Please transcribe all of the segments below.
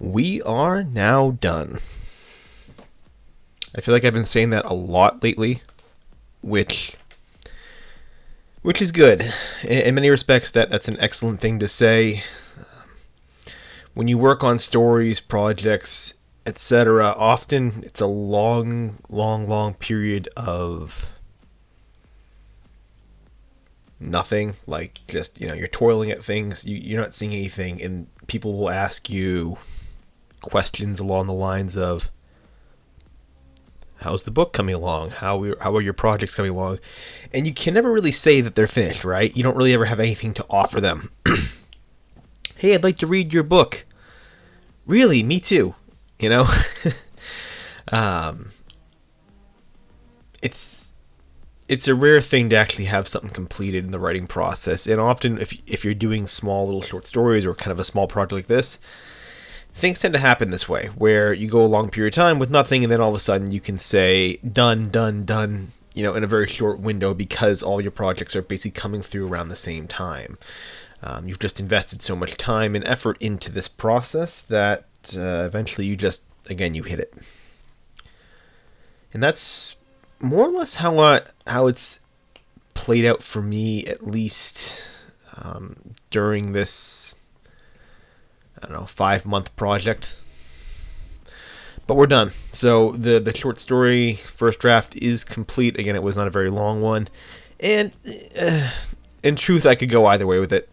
We are now done. I feel like I've been saying that a lot lately, which is good. In many respects, that's an excellent thing to say. When you work on stories, projects, etc., often it's a long period of nothing. Like, just, you're toiling at things, you're not seeing anything, and people will ask you questions along the lines of, how's the book coming along? How are your projects coming along? And you can never really say that they're finished, right? You don't really ever have anything to offer them. Hey, I'd like to read your book. Really? Me too. You know? um, it's a rare thing to actually have something completed in the writing process. And often, if you're doing small little short stories or kind of a small project like this, things tend to happen this way, where you go a long period of time with nothing, and then all of a sudden you can say done, in a very short window, because all your projects are basically coming through around the same time. You've just invested so much time and effort into this process that eventually you hit it. And that's more or less how it's played out for me, at least during this 5-month project. But we're done. So the short story first draft is complete. Again, it was not a very long one, and in truth, I could go either way with it.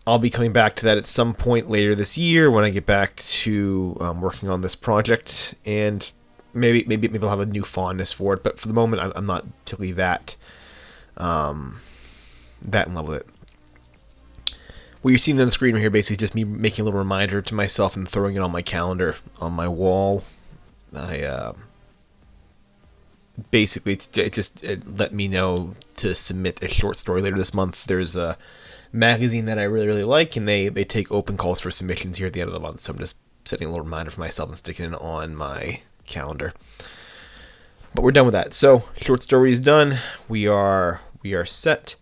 I'll be coming back to that at some point later this year when I get back to working on this project, and maybe I'll have a new fondness for it. But for the moment, I'm not particularly that in love with it. What you're seeing on the screen right here basically is just me making a little reminder to myself and throwing it on my calendar on my wall. Basically, it let me know to submit a short story later this month. There's a magazine that I really like, and they take open calls for submissions here at the end of the month. So I'm just setting a little reminder for myself and sticking it on my calendar. But we're done with that. So short story is done. We are set,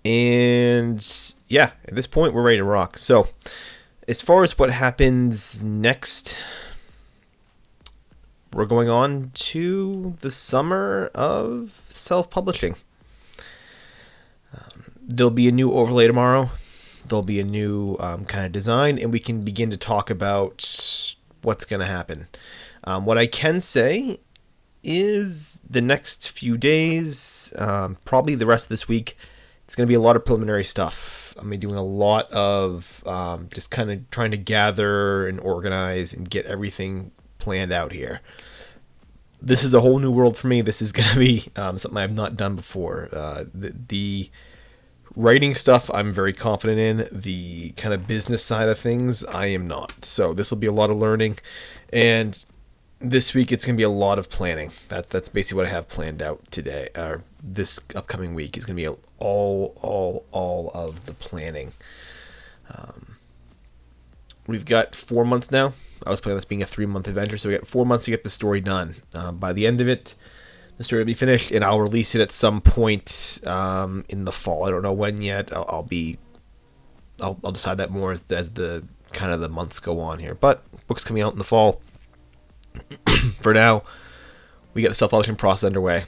and yeah, at this point, we're ready to rock. So, as far as what happens next, we're going on to the summer of self-publishing. There'll be a new overlay tomorrow. There'll be a new kind of design, and we can begin to talk about what's going to happen. What I can say is the next few days, probably the rest of this week, it's going to be a lot of preliminary stuff. I'm doing a lot of just kind of trying to gather and organize and get everything planned out here. This is a whole new world for me. This is going to be something I've not done before. The writing stuff I'm very confident in. The kind of business side of things, I am not. So this will be a lot of learning. And this week it's going to be a lot of planning. That's basically what I have planned out today. This upcoming week is going to be all of the planning. We've got 4 months now. I was planning this being a 3-month adventure, so we got 4 months to get the story done. By the end of it, the story will be finished, and I'll release it at some point in the fall. I don't know when yet. I'll decide that more as the kind of the months go on here. But book's coming out in the fall. For now, we got the self-publishing process underway,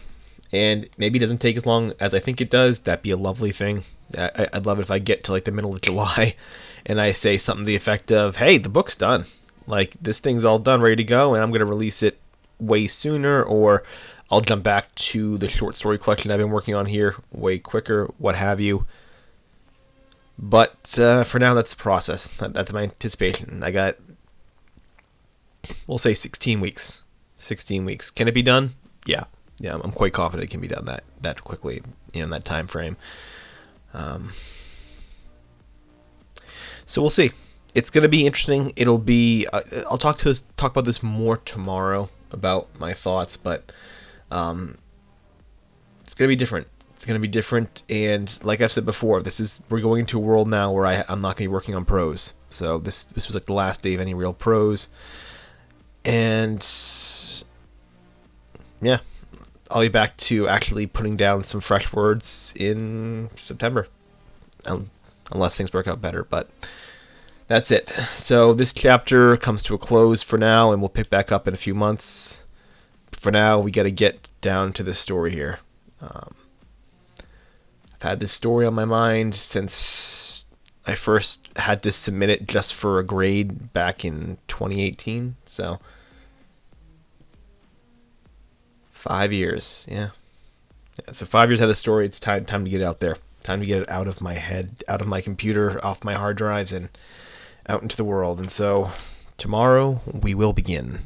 and maybe it doesn't take as long as I think it does. That'd be a lovely thing. I'd love it if I get to like the middle of July and I say something to the effect of, hey, the book's done. Like, this thing's all done, ready to go, and I'm going to release it way sooner, or I'll jump back to the short story collection I've been working on here way quicker, what have you. But for now, that's the process. That's my anticipation. I got, we'll say 16 weeks. 16 weeks. Can it be done? Yeah, I'm quite confident it can be done that quickly, in that time frame. So we'll see. It's going to be interesting. It'll be. I'll talk about this more tomorrow about my thoughts, but it's going to be different. It's going to be different, and like I've said before, we're going into a world now where I'm not going to be working on prose. So this was like the last day of any real prose, and yeah, I'll be back to actually putting down some fresh words in September, unless things work out better. But that's it. So this chapter comes to a close for now, and we'll pick back up in a few months. For now, we got to get down to the story here. I've had this story on my mind since I first had to submit it just for a grade back in 2018. So 5 years, yeah. So 5 years out of the story. It's time to get it out there. Time to get it out of my head, out of my computer, off my hard drives, and out into the world. And so tomorrow we will begin.